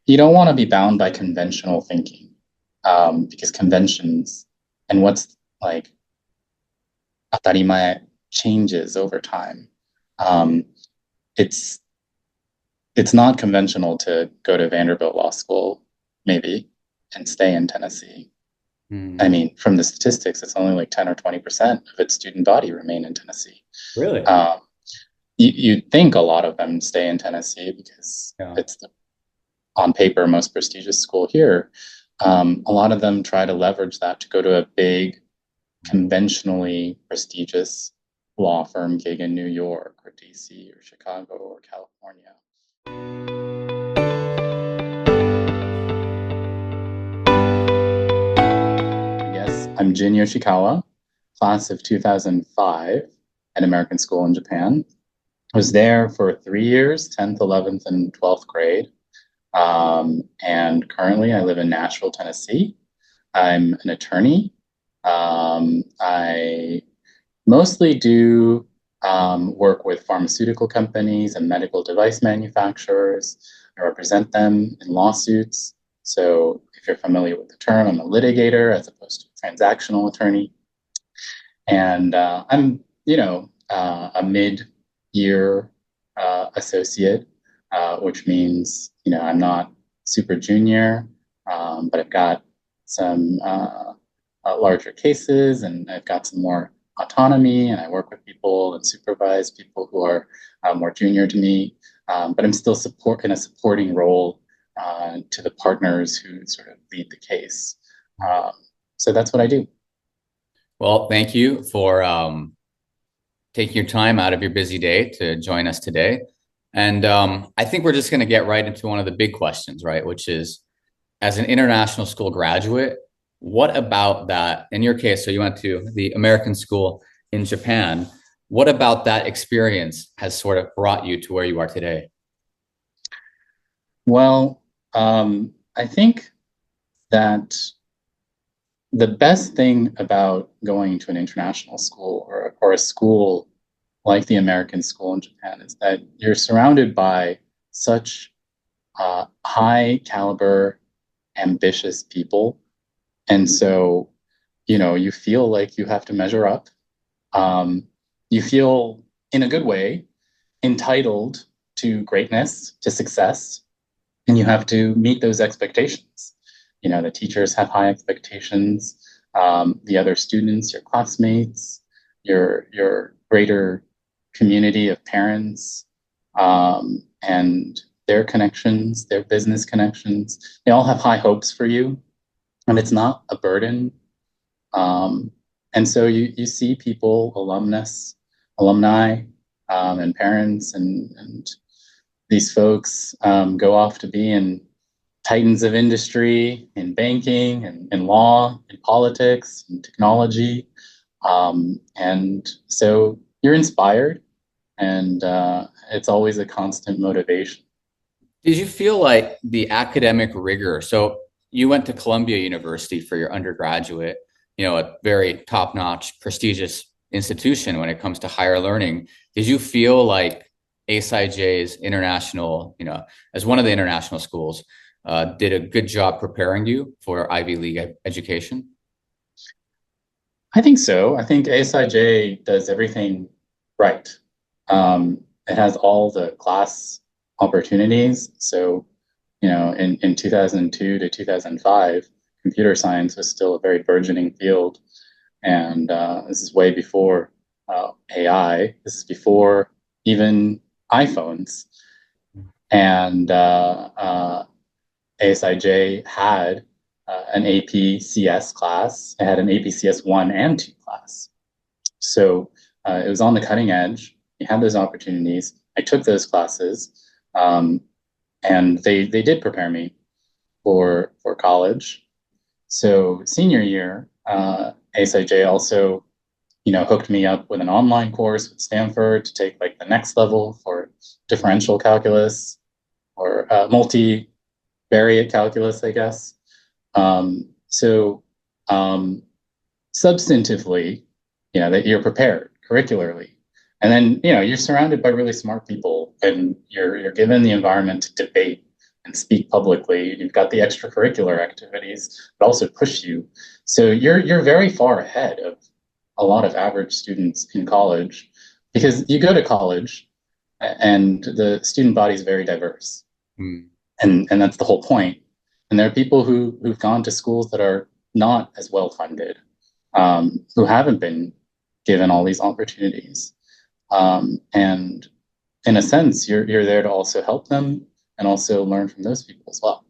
you don't want to be bound by conventional thinking, because conventions and what's like atarimae changes over time. Um, it's it's not conventional to go to Vanderbilt Law School, maybe, and stay in Tennessee. I Hmm. mean, from the statistics, it's only like 10 or 20% of its student body remain in Tennessee. Really? Um, you'd think a lot of them stay in Tennessee because Yeah. it's the, on paper, most prestigious school here. A lot of them try to leverage that to go to a big, conventionally prestigious law firm gig in New York or DC or Chicago or California. Yes, I'm Jin Yoshikawa, class of 2005 at American School in Japan. I was there for 3 years, 10th, 11th, and 12th grade. And currently I live in Nashville, Tennessee. I'm an attorney. I mostly do work with pharmaceutical companies and medical device manufacturers. I represent them in lawsuits. So if you're familiar with the term, I'm a litigator as opposed to a transactional attorney. And I'm, a mid-year associate, which means, I'm not super junior, but I've got some larger cases and I've got some more autonomy and I work with people and supervise people who are more junior to me. But I'm still in a supporting role to the partners who sort of lead the case. Um, so that's what I do. Well, thank you for taking your time out of your busy day to join us today. And I think we're just going to get right into one of the big questions, right? Which is, as an international school graduate, what about that? In your case, so you went to the American school in Japan. What about that experience has sort of brought you to where you are today? Well, I think that the best thing about going to an international school or a school like the American school in Japan is that you're surrounded by such high caliber, ambitious people. And so, you feel like you have to measure up. You feel, in a good way, entitled to greatness, to success, and you have to meet those expectations. The teachers have high expectations, the other students, your classmates, your greater community of parents, and their connections, their business connections, they all have high hopes for you, and it's not a burden. Um, and so you see people, alumni, and parents, and these folks go off to be in titans of industry, in banking, and in law, in politics, in technology. And so you're inspired, and it's always a constant motivation. Did you feel like the academic rigor? So you went to Columbia University for your undergraduate, a very top-notch, prestigious institution when it comes to higher learning. Did you feel like ASIJ's international, as one of the international schools, did a good job preparing you for Ivy League education? I think so. I think ASIJ does everything right. It has all the class opportunities. So, in 2002 to 2005, computer science was still a very burgeoning field. And this is way before AI. This is before even iPhones. And ASIJ had an APCS class. It had an APCS 1 and 2 class. So it was on the cutting edge. You had those opportunities. I took those classes, um, and they did prepare me for college. So senior year, ASIJ also, hooked me up with an online course with Stanford to take like the next level for differential calculus or multivariate calculus, I guess. So um, substantively, that you're prepared curricularly. And then, you're surrounded by really smart people and you're given the environment to debate and speak publicly. You've got the extracurricular activities that also push you. So you're very far ahead of a lot of average students in college because you go to college and the student body is very diverse. Mm. And that's the whole point. And there are people who've gone to schools that are not as well funded, who haven't been given all these opportunities. And in a sense, you're there to also help them and also learn from those people as well.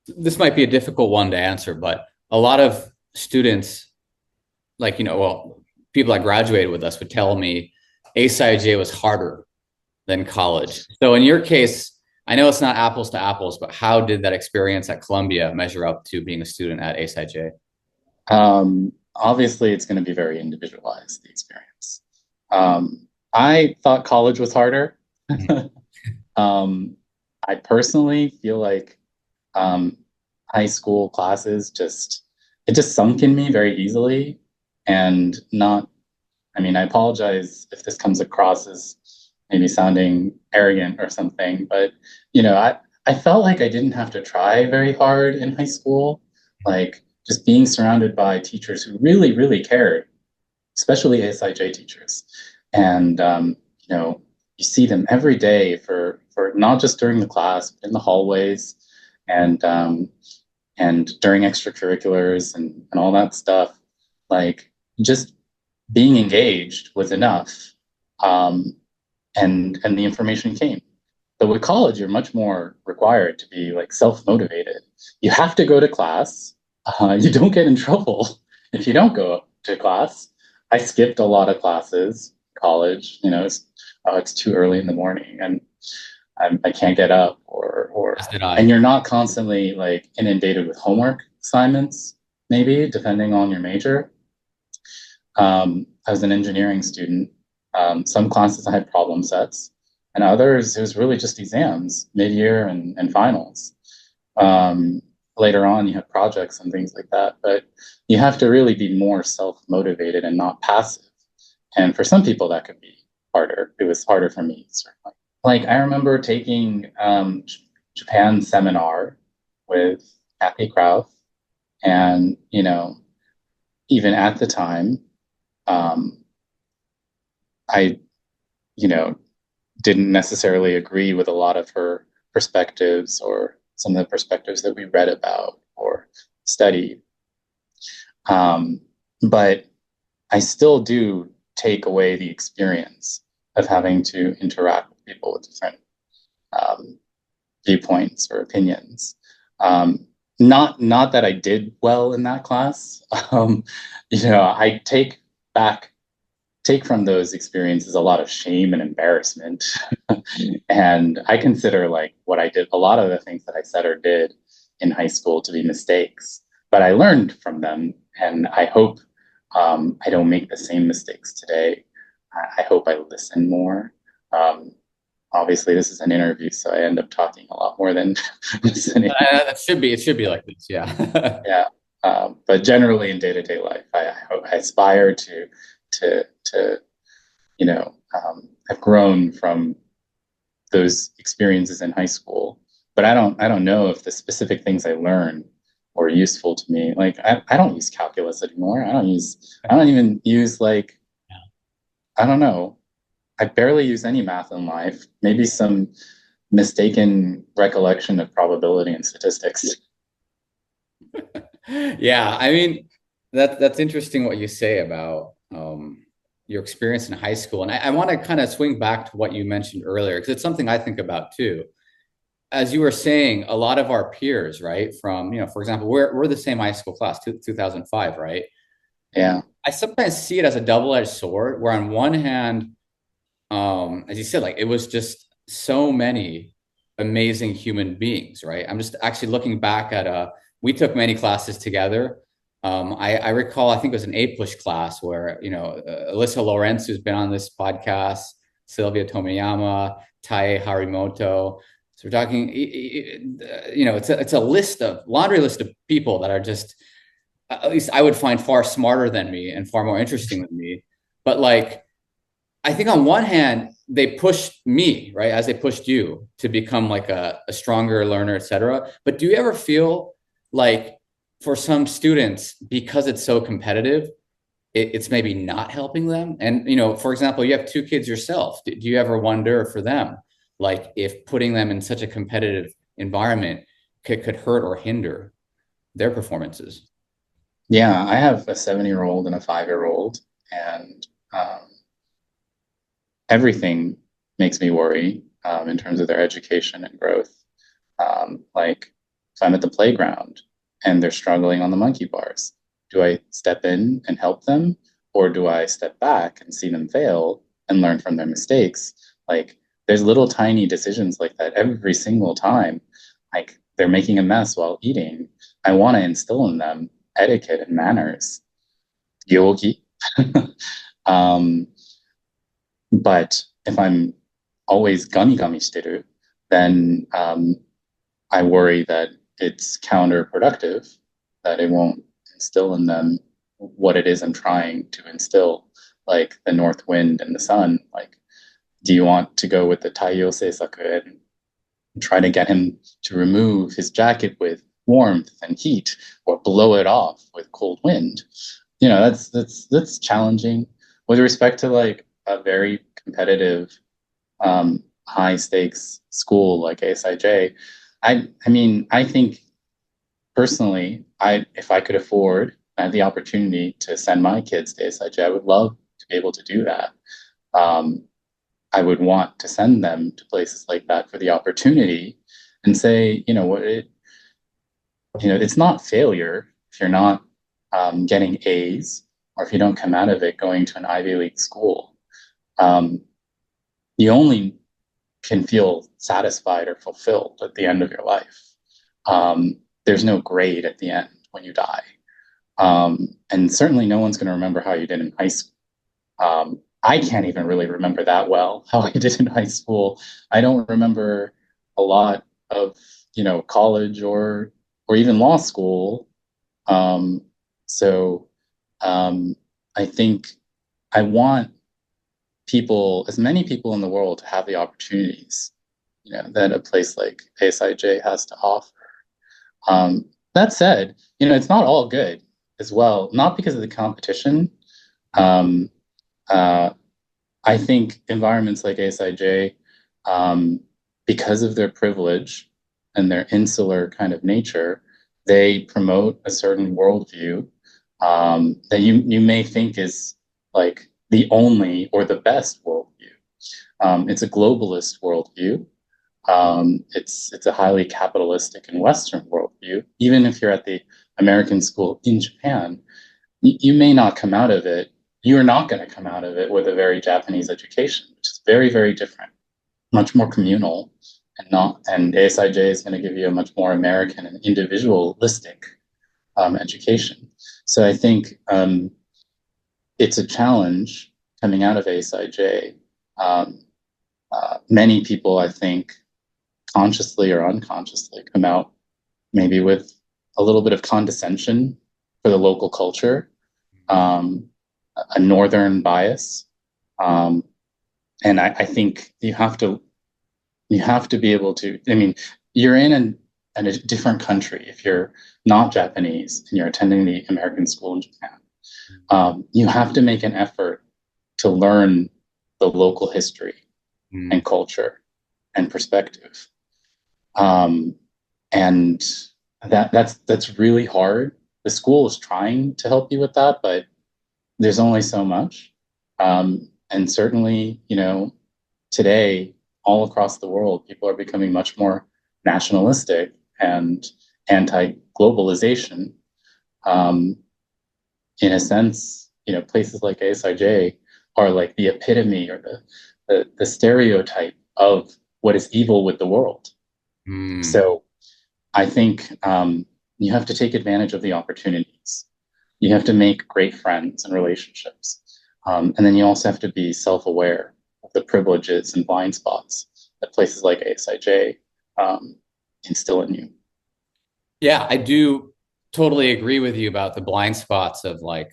This might be a difficult one to answer, but a lot of students, like, well, people that graduated with us would tell me ASIJ was harder than college. So in your case, I know it's not apples to apples, but how did that experience at Columbia measure up to being a student at ASIJ? Obviously, it's going to be very individualized, the experience. I thought college was harder. I personally feel like high school classes it just sunk in me very easily and not, I mean, I apologize if this comes across as maybe sounding arrogant or something, but I felt like I didn't have to try very hard in high school. Like just being surrounded by teachers who really, really cared, especially ASIJ teachers. And you see them every day for not just during the class, but in the hallways and during extracurriculars and all that stuff. Like just being engaged was enough. And the information came. But with college, you're much more required to be like self-motivated. You have to go to class. You don't get in trouble if you don't go to class. I skipped a lot of classes in college. It's too early in the morning and I can't get up As did I. and you're not constantly like inundated with homework assignments, maybe depending on your major. I was an engineering student. Some classes I had problem sets, and others it was really just exams, mid-year and finals. Later on, you have projects and things like that, but you have to really be more self-motivated and not passive. And for some people, that could be harder. It was harder for me, certainly. Like I remember taking Japan Seminar with Kathy Krauth, and even at the time, I didn't necessarily agree with a lot of her perspectives or some of the perspectives that we read about or studied. But I still do take away the experience of having to interact with people with different viewpoints or opinions. Not that I did well in that class. I take from those experiences a lot of shame and embarrassment. And I consider like what I did, a lot of the things that I said or did in high school to be mistakes, but I learned from them. And I hope I don't make the same mistakes today. I hope I listen more. Obviously, this is an interview, so I end up talking a lot more than listening. It should be like this. Yeah. Yeah. But generally in day-to-day life, I aspire to have grown from those experiences in high school. But I don't know if the specific things I learned were useful to me. Like I don't use calculus anymore. I don't even use like, I don't know. I barely use any math in life. Maybe some mistaken recollection of probability and statistics. Yeah, I mean that's interesting what you say about your experience in high school, and I want to kind of swing back to what you mentioned earlier because it's something I think about too. As you were saying, a lot of our peers, right? From for example, we're the same high school class, 2005, right? Yeah. I sometimes see it as a double-edged sword, where on one hand, as you said, like it was just so many amazing human beings, right? I'm just actually looking back at we took many classes together. I recall, I think it was an APUSH class where, Alyssa Lawrence, who's been on this podcast, Sylvia Tomiyama, Tae Harimoto. So we're talking, it's a laundry list of people that are just, at least I would find far smarter than me and far more interesting than me. But like, I think on one hand, they pushed me, right, as they pushed you to become like a stronger learner, et cetera. But do you ever feel like for some students, because it's so competitive, it's maybe not helping them? And, for example, you have two kids yourself. Do you ever wonder for them, like if putting them in such a competitive environment could hurt or hinder their performances? Yeah, I have a 7-year-old and a 5-year-old, and everything makes me worry in terms of their education and growth. Like if I'm at the playground and they're struggling on the monkey bars, do I step in and help them, or do I step back and see them fail and learn from their mistakes? Like there's little tiny decisions like that every single time. Like they're making a mess while eating. I want to instill in them etiquette and manners. Yogi. um, but if I'm always gummy gummy shiteru, then I worry that it's counterproductive, that it won't instill in them what it is I'm trying to instill, like the north wind and the sun. Like, do you want to go with the Taiyo Seisaku and try to get him to remove his jacket with warmth and heat, or blow it off with cold wind? That's challenging. With respect to like a very competitive, high stakes school like ASIJ, I mean, I think personally, if I could afford, I had the opportunity to send my kids to ASIJ, I would love to be able to do that. Um, I would want to send them to places like that for the opportunity, and say, it's not failure if you're not getting A's, or if you don't come out of it going to an Ivy League school. Um, you only can feel satisfied or fulfilled at the end of your life. There's no grade at the end when you die. And certainly no one's going to remember how you did in high school. I can't even really remember that well how I did in high school. I don't remember a lot of, college or even law school. Um, so um, I think I want people, as many people in the world, to have the opportunities, that a place like ASIJ has to offer. That said, it's not all good as well, not because of the competition. Um, uh, I think environments like ASIJ, um, because of their privilege and their insular kind of nature, they promote a certain worldview that you may think is like the only or the best worldview. It's a globalist worldview. It's a highly capitalistic and Western worldview. Even if you're at the American school in Japan, you may not come out of it. You are not going to come out of it with a very Japanese education, which is very, very different, much more communal, and ASIJ is going to give you a much more American and individualistic education. So I think it's a challenge coming out of ASIJ. Many people, I think, consciously or unconsciously, come out maybe with a little bit of condescension for the local culture, um, a northern bias, um, and I think you have to be able to. I mean, you're in a different country if you're not Japanese and you're attending the American school in Japan. You have to make an effort to learn the local history Mm. and culture and perspective. Um, and that's really hard. The school is trying to help you with that, but there's only so much. And certainly, today, all across the world, people are becoming much more nationalistic and anti-globalization. Um, in a sense, places like ASIJ are like the epitome, or the stereotype of what is evil with the world. Mm. So I think you have to take advantage of the opportunities. You have to make great friends and relationships. And then you also have to be self-aware of the privileges and blind spots that places like ASIJ instill in you. Yeah, I do totally agree with you about the blind spots of like,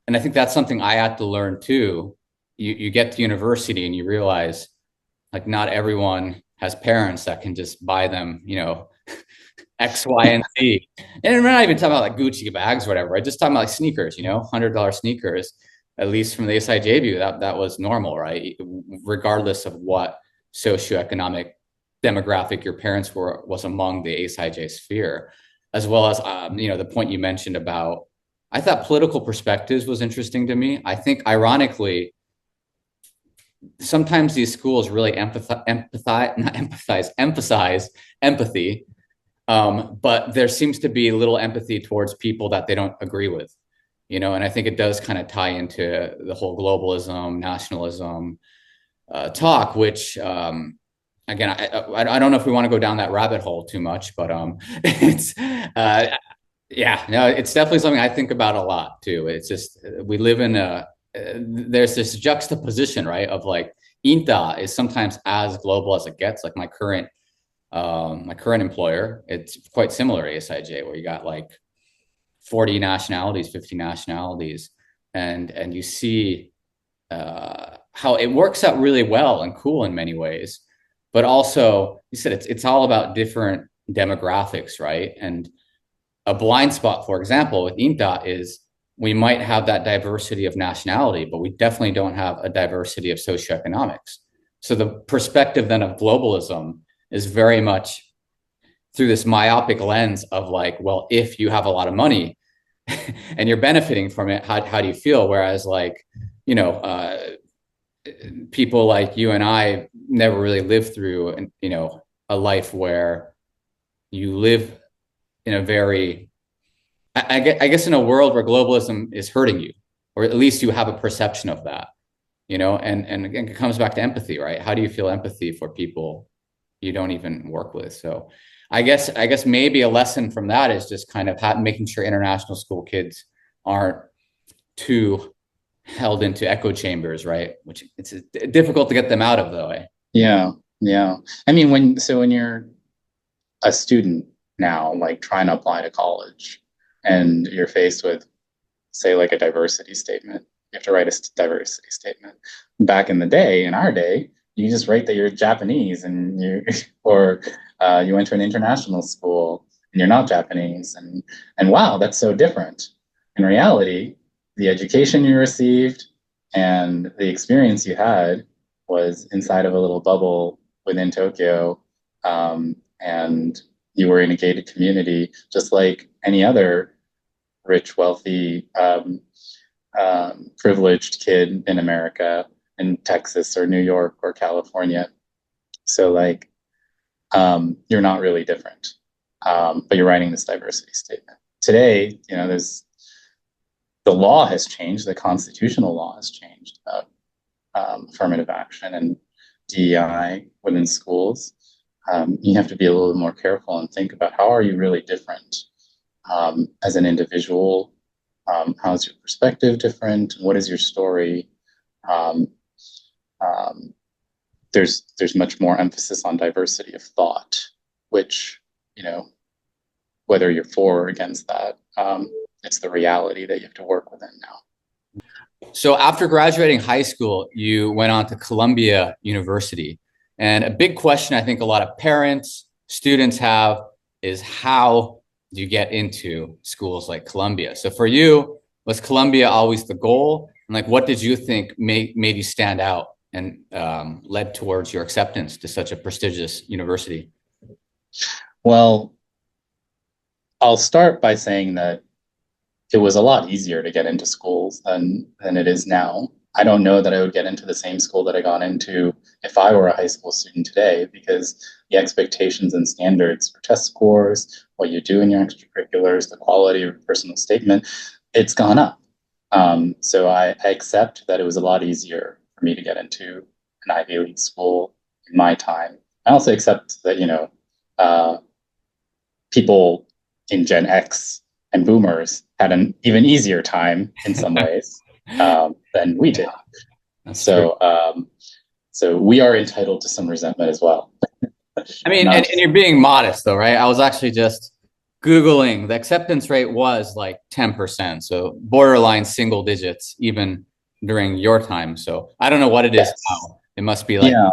and I think that's something I had to learn too. you get to university and you realize like not everyone has parents that can just buy them, you know, X, Y, and Z. And we're not even talking about like Gucci bags or whatever. Right? Just talking about like sneakers, you know, $100 sneakers. At least from the ASIJ view, that was normal, right? Regardless of what socioeconomic demographic your parents were was among the ASIJ sphere, as well as you know, the point you mentioned about. I thought political perspectives was interesting to me. I think, ironically, sometimes these schools really emphasize empathy, but there seems to be little empathy towards people that they don't agree with, you know, and I think it does kind of tie into the whole globalism, nationalism talk, which again, I don't know if we want to go down that rabbit hole too much, but it's yeah, no, it's definitely something I think about a lot too. It's just we live in a there's this juxtaposition, right? Of like INTA is sometimes as global as it gets. Like my current employer, it's quite similar to ASIJ, where you got like 40 nationalities, 50 nationalities, and you see how it works out really well and cool in many ways. But also, you said it's all about different demographics, right? And a blind spot, for example, with INTA is we might have that diversity of nationality, but we definitely don't have a diversity of socioeconomics. So the perspective then of globalism is very much through this myopic lens of like, well, if you have a lot of money and you're benefiting from it, how do you feel? Whereas like, you know, people like you and I never really lived through, you know, a life where you live in a very, I guess in a world where globalism is hurting you, or at least you have a perception of that, you know, and again, it comes back to empathy, right? How do you feel empathy for people you don't even work with? So I guess maybe a lesson from that is just kind of making sure international school kids aren't too held into echo chambers, right? Which it's difficult to get them out of, though. Eh? Yeah, yeah. I mean, when you're a student now, like trying to apply to college, and you're faced with, say, like a diversity statement, you have to write a diversity statement. Back in the day, in our day, you just write that you're Japanese and you, or you went to an international school and you're not Japanese, and wow, that's so different. In reality, the education you received and the experience you had was inside of a little bubble within Tokyo, and you were in a gated community, just like any other rich, wealthy, privileged kid in America, in Texas or New York or California. So like, you're not really different, but you're writing this diversity statement. Today, you know, the law has changed, the constitutional law has changed about affirmative action and DEI within schools. You have to be a little more careful and think about how are you really different as an individual? How is your perspective different? What is your story? Um, there's much more emphasis on diversity of thought, which, you know, whether you're for or against that, it's the reality that you have to work within now. So after graduating high school, you went on to Columbia University. And a big question I think a lot of parents, students have is how do you get into schools like Columbia? So for you, was Columbia always the goal? And like, what did you think made you stand out and led towards your acceptance to such a prestigious university? Well, I'll start by saying that it was a lot easier to get into schools than it is now. I don't know that I would get into the same school that I got into if I were a high school student today, because the expectations and standards for test scores, what you do in your extracurriculars, the quality of your personal statement, it's gone up. So I accept that it was a lot easier for me to get into an Ivy League school in my time. I also accept that, you know, people in Gen X and boomers had an even easier time in some ways than we did. So, so we are entitled to some resentment as well. I mean, and you're being modest though, right? I was actually just Googling, the acceptance rate was like 10%. So borderline single digits, even during your time. So I don't know what it is Yes. now. It must be like Yeah.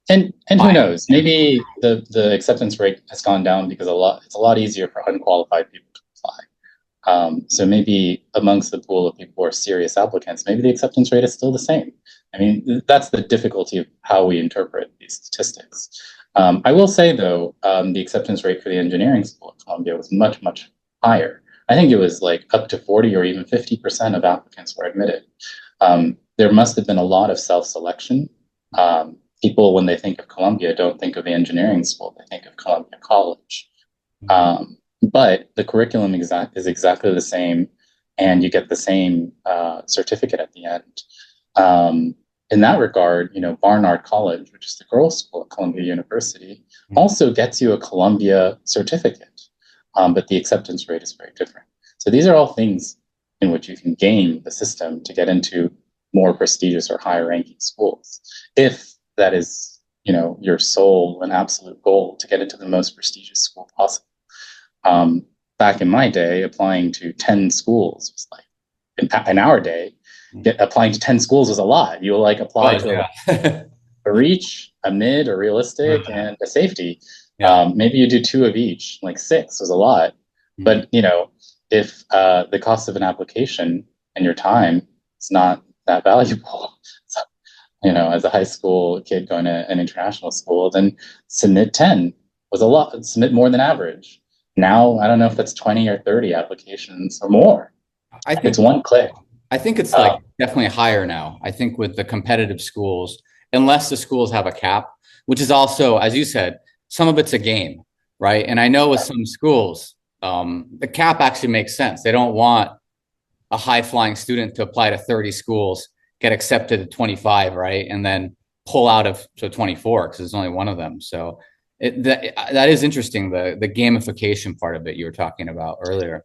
And who high. knows? Maybe the acceptance rate has gone down because it's a lot easier for unqualified people to apply. So maybe amongst the pool of people who are serious applicants, maybe the acceptance rate is still the same. I mean, that's the difficulty of how we interpret these statistics. I will say, though, the acceptance rate for the engineering school at Columbia was much, much higher. I think it was like up to 40 or even 50% of applicants were admitted. There must have been a lot of self-selection. People, when they think of Columbia, don't think of the engineering school, they think of Columbia College. But the curriculum is exactly the same, and you get the same certificate at the end. In that regard, Barnard College, which is the girls' school at Columbia University, also gets you a Columbia certificate, but the acceptance rate is very different. So these are all things in which you can game the system to get into more prestigious or higher ranking schools, if that is, your sole and absolute goal, to get into the most prestigious school possible. Back in my day, applying to 10 schools was like, in our day, applying to 10 schools was a lot. You will like apply to Yeah. a reach, a mid, a realistic, and a safety. Yeah. Maybe you do two of each, like six was a lot. But, if the cost of an application and your time is not that valuable, so, as a high school kid going to an international school, then submit 10 was a lot, submit more than average. Now, I don't know if that's 20 or 30 applications or more. I It's think one click. I think it's like definitely higher now. I think with the competitive schools, unless the schools have a cap, which is also, as you said, some of it's a game, right? And I know with some schools, the cap actually makes sense. They don't want a high flying student to apply to 30 schools, get accepted to 25, right? And then pull out of 24 because there's only one of them. So that is interesting, the gamification part of it you were talking about earlier.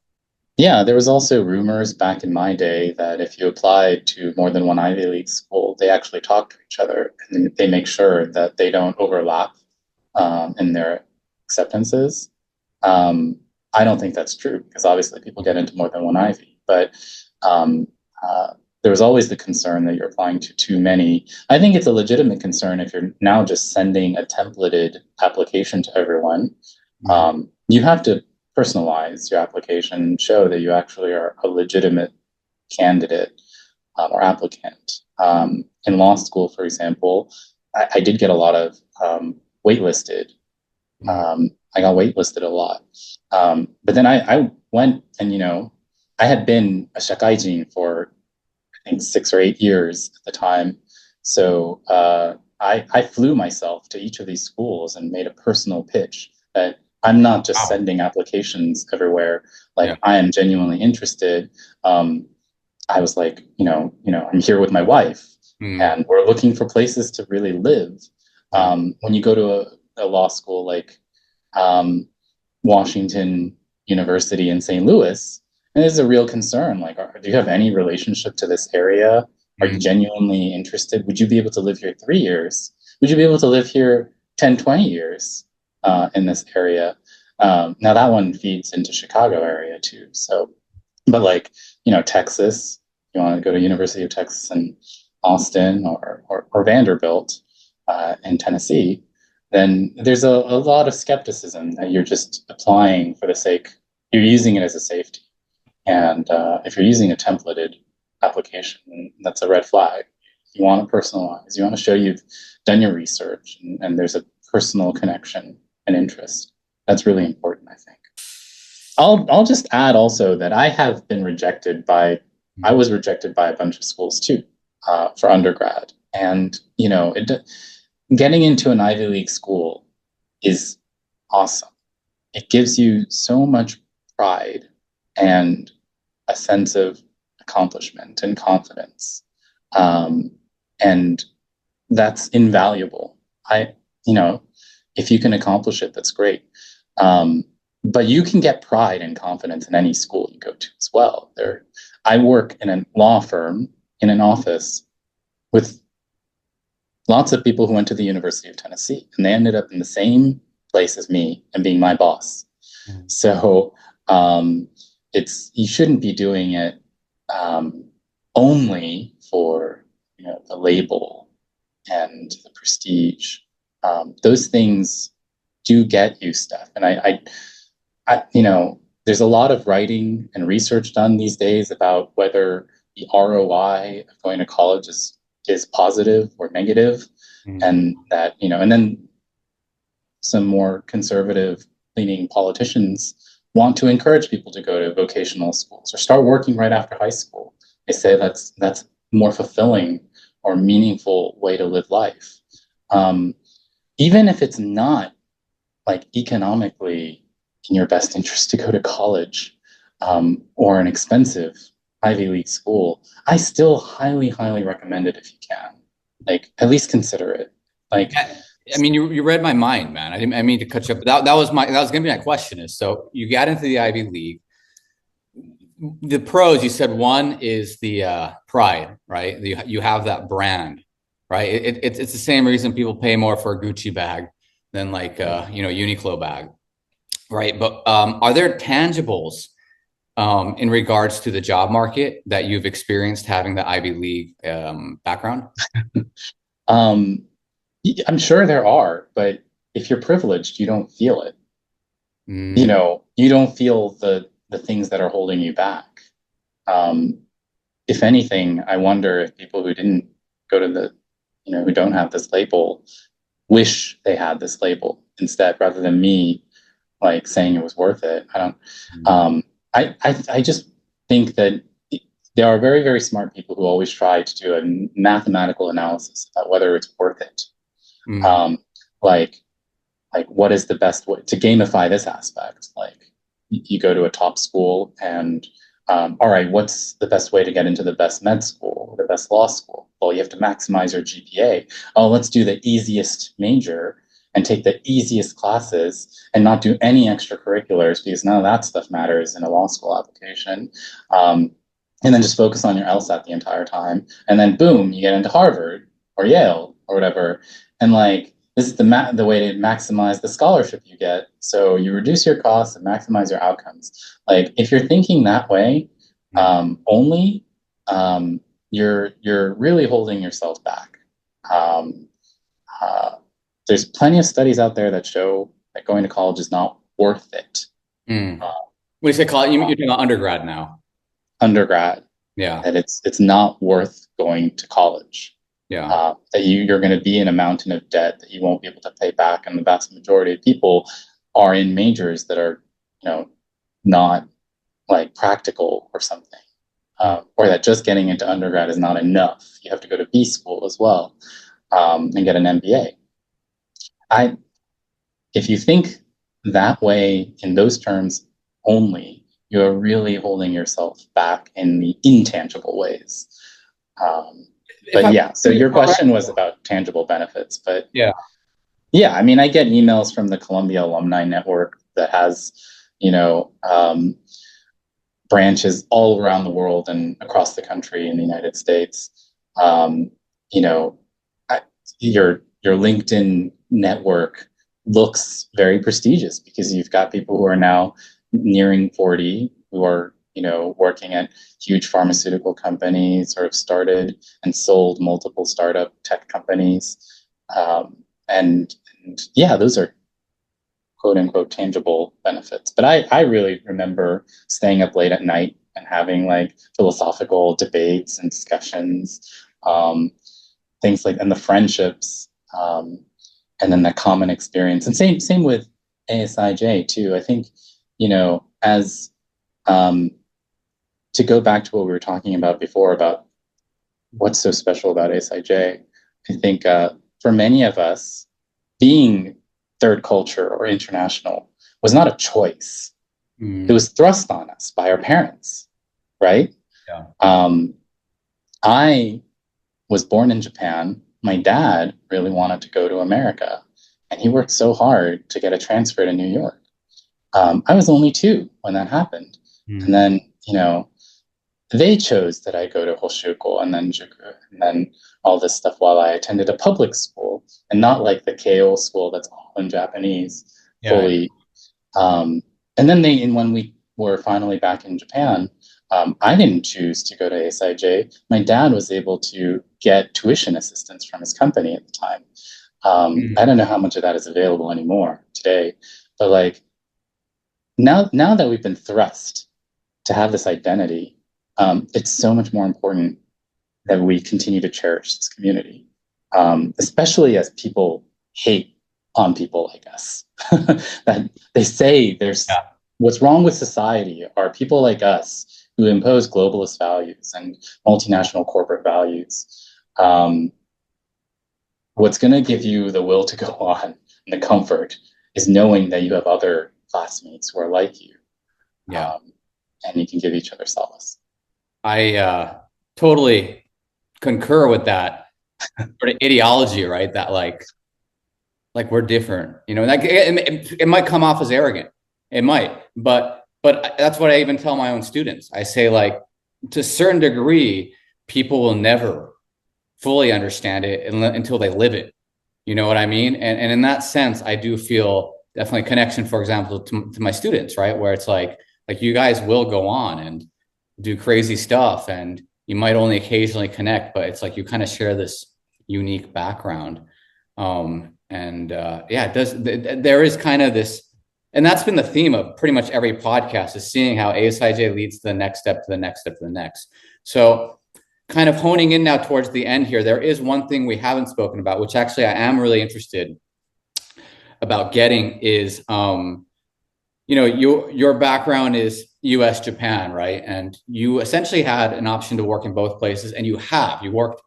Yeah, there was also rumors back in my day that if you applied to more than one Ivy League school, they actually talk to each other and they make sure that they don't overlap in their acceptances. Um, I don't think that's true because obviously people get into more than one Ivy, but um, there was always the concern that you're applying to too many. I think it's a legitimate concern if you're now just sending a templated application to everyone. You have to personalize your application, show that you actually are a legitimate candidate or applicant. In law school, for example, I did get a lot of waitlisted. I got waitlisted a lot. But then I went and, I had been a shakaijin for, I think, 6 or 8 years at the time. So I flew myself to each of these schools and made a personal pitch that I'm not just Wow. sending applications everywhere. Like Yeah. I am genuinely interested. I was like, I'm here with my wife, Mm. and we're looking for places to really live. When you go to a law school like um, Washington University in St. Louis, and there's a real concern. Like, do you have any relationship to this area? Are you Mm. genuinely interested? Would you be able to live here 3 years? Would you be able to live here 10, 20 years in this area? Now that one feeds into Chicago area too. So, but like, Texas, you want to go to University of Texas in Austin or Vanderbilt in Tennessee, then there's a lot of skepticism that you're just applying for the sake, you're using it as a safety. And if you're using a templated application, that's a red flag. You want to personalize, you want to show you've done your research and there's a personal connection and interest. That's really important, I think. I'll just add also that I was rejected by a bunch of schools too for undergrad. And, getting into an Ivy League school is awesome. It gives you so much pride and a sense of accomplishment and confidence. And that's invaluable. If you can accomplish it, that's great. But you can get pride and confidence in any school you go to as well. I work in a law firm in an office with lots of people who went to the University of Tennessee, and they ended up in the same place as me and being my boss. So you shouldn't be doing it only for, the label and the prestige. Those things do get you stuff. And there's a lot of writing and research done these days about whether the ROI of going to college is positive or negative. Mm. And that, and then some more conservative leaning politicians want to encourage people to go to vocational schools or start working right after high school. They say that's more fulfilling or meaningful way to live life. Even if it's not like economically in your best interest to go to college, or an expensive Ivy League school, I still highly, highly recommend it if you can. Like, at least consider it. Like, I mean, you read my mind, man. I mean to cut you up. That was going to be my question. Is so you got into the Ivy League. The pros, you said one is the pride, right? You have that brand, right? It's the same reason people pay more for a Gucci bag than like Uniqlo bag, right? But are there tangibles in regards to the job market that you've experienced having the Ivy League background? um, I'm sure there are, but if you're privileged, you don't feel it. Mm. You don't feel the things that are holding you back. Um, if anything, I wonder if people who didn't go to who don't have this label wish they had this label instead, rather than me like saying it was worth it. I don't. I just think that there are very, very smart people who always try to do a mathematical analysis about whether it's worth it. Mm. Like what is the best way to gamify this aspect? Like, you go to a top school and, all right, what's the best way to get into the best med school, the best law school? Well, you have to maximize your GPA. Oh, let's do the easiest major and take the easiest classes and not do any extracurriculars, because none of that stuff matters in a law school application. And then just focus on your LSAT the entire time. And then boom, you get into Harvard or Yale or whatever. And like, this is the way to maximize the scholarship you get. So you reduce your costs and maximize your outcomes. Like, if you're thinking that way, only, you're really holding yourself back. Um, there's plenty of studies out there that show that going to college is not worth it. Mm. When you say college, you're talking about undergrad now. Undergrad, Yeah. that it's not worth going to college. Yeah. That you're going to be in a mountain of debt that you won't be able to pay back, and the vast majority of people are in majors that are, not like practical or something, or that just getting into undergrad is not enough. You have to go to B school as well, and get an MBA. If you think that way in those terms only, you're really holding yourself back in the intangible ways. But yeah, so your question was about tangible benefits, but yeah, I mean, I get emails from the Columbia Alumni Network that has, branches all around the world and across the country in the United States. You know, your LinkedIn network looks very prestigious because you've got people who are now nearing 40 who are, working at huge pharmaceutical companies, or have started and sold multiple startup tech companies. And yeah, those are quote unquote tangible benefits. But I really remember staying up late at night and having like philosophical debates and discussions, things like, and the friendships, and then the common experience. And same with ASIJ too. I think, as to go back to what we were talking about before about what's so special about ASIJ, I think for many of us, being third culture or international was not a choice. It was thrust on us by our parents, right? Yeah. I was born in Japan. My dad really wanted to go to America, and he worked so hard to get a transfer to New York. I was only 2 when that happened. And then, they chose that I go to Hoshuko and then Juku and then all this stuff while I attended a public school, and not like the Keio school that's all in Japanese fully. And then when we were finally back in Japan, I didn't choose to go to ASIJ. My dad was able to get tuition assistance from his company at the time. I don't know how much of that is available anymore today, but like now that we've been thrust to have this identity, it's so much more important that we continue to cherish this community, especially as people hate on people like us. That they say there's Yeah. what's wrong with society are people like us who impose globalist values and multinational corporate values. Um, what's going to give you the will to go on and the comfort is knowing that you have other classmates who are like you, Yeah. um, and you can give each other solace. I totally concur with that sort of ideology, right? That like we're different, you know, like it might come off as arrogant. It might, but that's what I even tell my own students. I say, like, to a certain degree, people will never fully understand it until they live it. You know what I mean? And in that sense, I do feel definitely a connection, for example, to my students, right? Where it's like you guys will go on and do crazy stuff, and you might only occasionally connect, but it's like you kind of share this unique background. And yeah, it does. There is kind of this, and that's been the theme of pretty much every podcast, is seeing how ASIJ leads to the next step, to the next step, to the next. So, kind of honing in now towards the end here, there is one thing we haven't spoken about, which actually I am really interested about getting, is you know, your background is US Japan, right? And you essentially had an option to work in both places, and you worked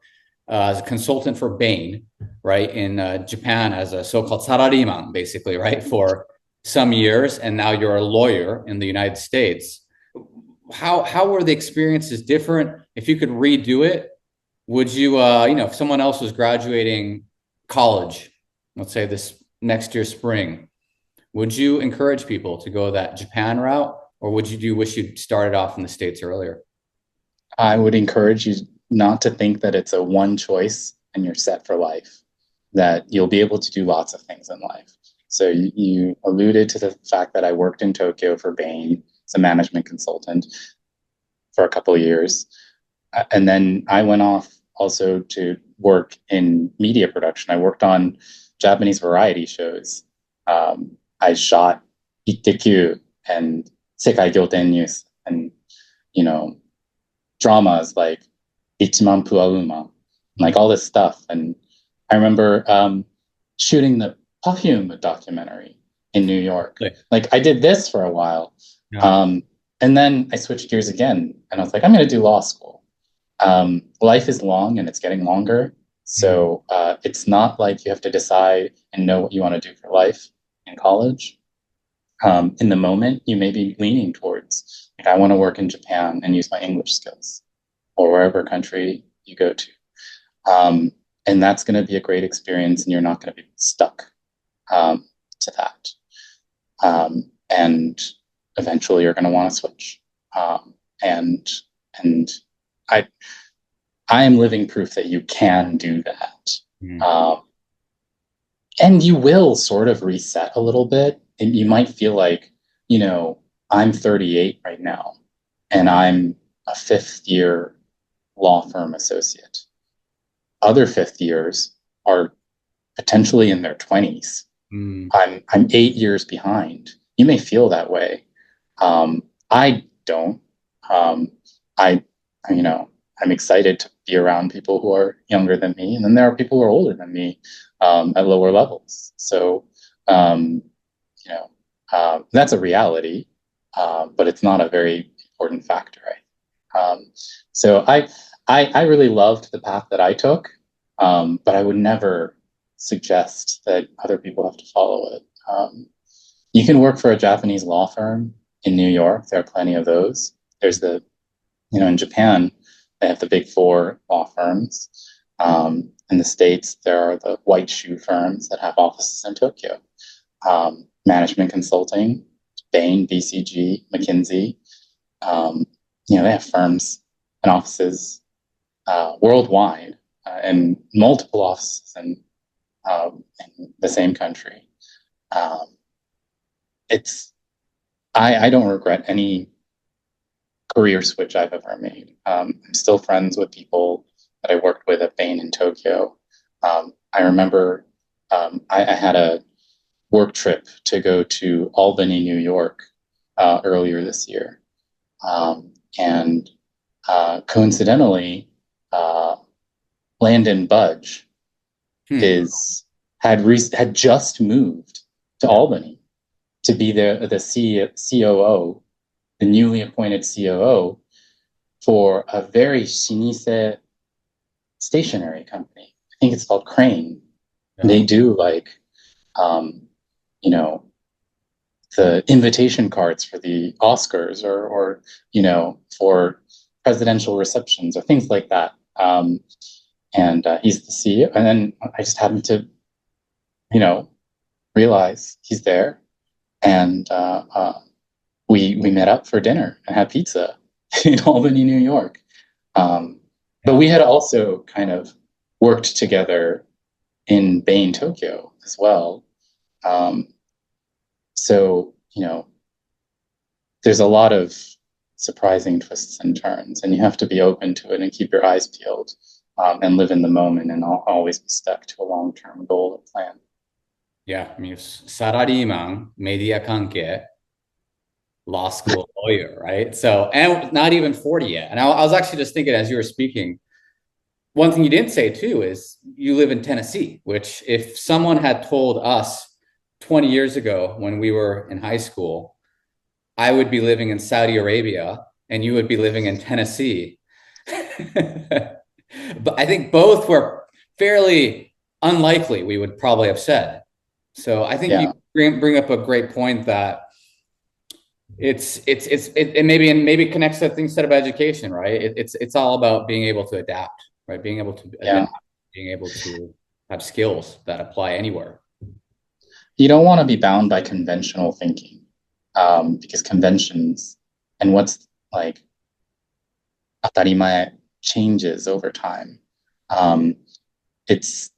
as a consultant for Bain, right, in Japan, as a so-called sarariman, basically, right, for some years, and now you're a lawyer in the United States. How were the experiences different? If you could redo it, would you, you know, if someone else was graduating college, let's say this next year spring, would you encourage people to go that Japan route, or would you wish you'd started off in the States earlier? I would encourage you not to think that it's a one choice and you're set for life, that you'll be able to do lots of things in life. So you alluded to the fact that I worked in Tokyo for Bain as a management consultant for a couple of years. And then I went off also to work in media production. I worked on Japanese variety shows. I shot Ittekyu and Sekai Gyoten News and, you know, dramas like Ichiman Puauma, like all this stuff. And I remember shooting the Perfume documentary in New York. Like, Like I did this for a while. yeah. And then I switched gears again and I was like, I'm going to do law school. Life is long and it's getting longer. Mm. So it's not like you have to decide and know what you want to do for life in college. In the moment, you may be leaning towards, like, I want to work in Japan and use my English skills, or wherever country you go to. And that's going to be a great experience, and you're not going to be stuck to that. And eventually, you're going to want to switch. And and I I am living proof that you can do that. Mm. And you will sort of reset a little bit, and you might feel like, you know, I'm 38 right now, and I'm a fifth year law firm associate. Other fifth years are potentially in their 20s. Mm. I'm 8 years behind. You may feel that way. I don't. Um, I, you know, I'm excited to be around people who are younger than me, and then there are people who are older than me at lower levels. So, um, you know, that's a reality, but it's not a very important factor, right? So I really loved the path that I took, but I would never suggest that other people have to follow it. You can work for a Japanese law firm in New York. There are plenty of those. There's in Japan, they have the big four law firms. In the States, there are the white shoe firms that have offices in Tokyo. Management consulting, Bain, BCG, McKinsey. They have firms and offices worldwide, and multiple offices in the same country. Um, it's I don't regret any career switch I've ever made. I'm still friends with people that I worked with at Bain in Tokyo. I remember I had a work trip to go to Albany, New York, earlier this year. And coincidentally, uh, Landon Budge Hmm. is had just moved to Yeah. Albany to be COO, the newly appointed COO for a very shinise stationery company. I think it's called Crane. Yeah. They do like, um, you know, the invitation cards for the Oscars or for presidential receptions or things like that. And he's the CEO. And then I just happened to, you know, realize he's there, and we met up for dinner and had pizza in Albany, New York. But Yeah. we had also kind of worked together in Bain, Tokyo as well. Um, so, there's a lot of surprising twists and turns, and you have to be open to it and keep your eyes peeled, and live in the moment and always be stuck to a long-term goal or plan. Yeah. I mean, Sarariman, media kanke, law school lawyer, right? So, and not even 40 yet. And I was actually just thinking as you were speaking, one thing you didn't say too is you live in Tennessee, which if someone had told us 20 years ago when we were in high school, I would be living in Saudi Arabia and you would be living in Tennessee. But I think both were fairly unlikely, we would probably have said. So I think you Yeah, bring up a great point that it maybe connects to things said about education, right? It's all about being able to adapt, right? Being able to yeah. adapt, being able to have skills that apply anywhere. You don't want to be bound by conventional thinking, because conventions and what's like atarimae changes over time. Um, it's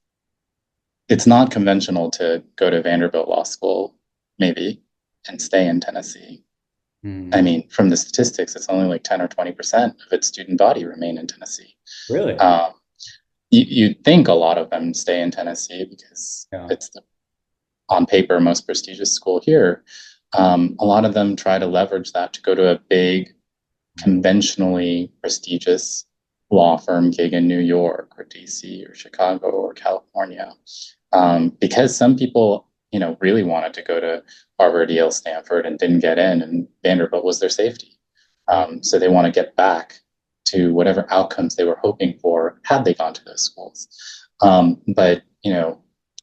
it's not conventional to go to Vanderbilt Law School, maybe, and stay in Tennessee. I Hmm. mean, from the statistics, it's only like 10 or 20% of its student body remain in Tennessee. Really? Um, you'd think a lot of them stay in Tennessee because Yeah. it's the, on paper, most prestigious school here. A lot of them try to leverage that to go to a big, conventionally prestigious law firm gig in New York or DC or Chicago or California. Because some people, really wanted to go to Harvard, Yale, Stanford, and didn't get in, and Vanderbilt was their safety. Yeah. So they want to get back to whatever outcomes they were hoping for had they gone to those schools. But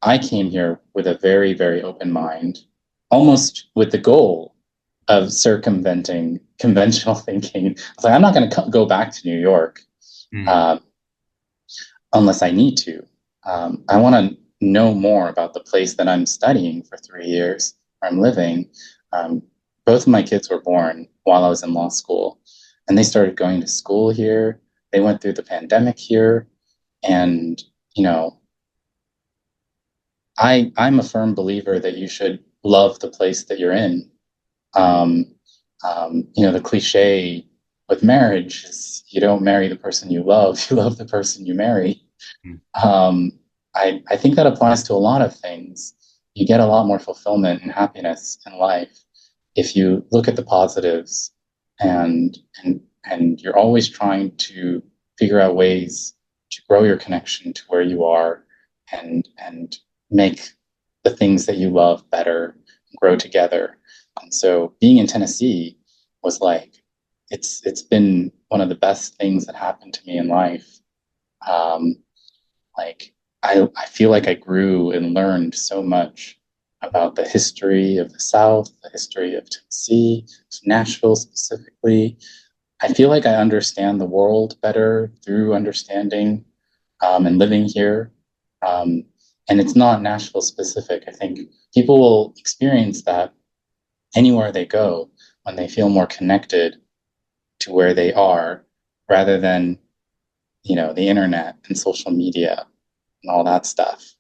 I came here with a very, very open mind, almost with the goal of circumventing conventional thinking. I was like, I'm not going to go back to New York, Hmm. uh, unless I need to. I want to know more about the place that I'm studying for 3 years, where I'm living. Um, both of my kids were born while I was in law school, and they started going to school here. They went through the pandemic here, and you know, I'm a firm believer that you should love the place that you're in. Um, the cliche with marriage is you don't marry the person you love, you love the person you marry. Um, I think that applies to a lot of things. You get a lot more fulfillment and happiness in life if you look at the positives, and and you're always trying to figure out ways to grow your connection to where you are, and make the things that you love better, grow together. And so being in Tennessee was like, it's been one of the best things that happened to me in life. Um, like I feel like I grew and learned so much about the history of the South, the history of Tennessee, Nashville specifically. I feel like I understand the world better through understanding, and living here. Um, and it's not Nashville specific. I think people will experience that anywhere they go when they feel more connected to where they are, rather than, the internet and social media and all that stuff.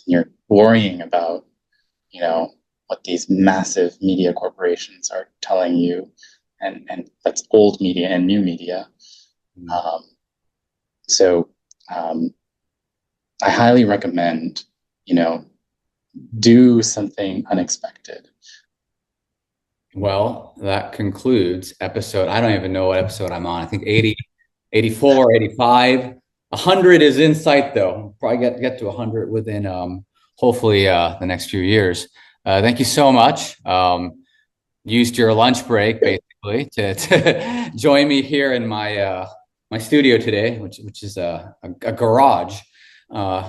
You're worrying about, you know, what these massive media corporations are telling you, and that's old media and new media. Um, so I highly recommend, do something unexpected. Well, that concludes episode. I don't even know what episode I'm on. I think 80, 84, 85. 100 is in sight, though. Probably get to 100 within hopefully the next few years. Thank you so much. Used your lunch break basically to join me here in my my studio today, which is a garage,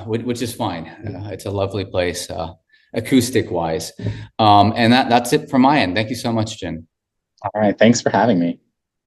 which is fine. It's a lovely place, acoustic wise. And that's it from my end. Thank you so much, Jin. All right. Thanks for having me.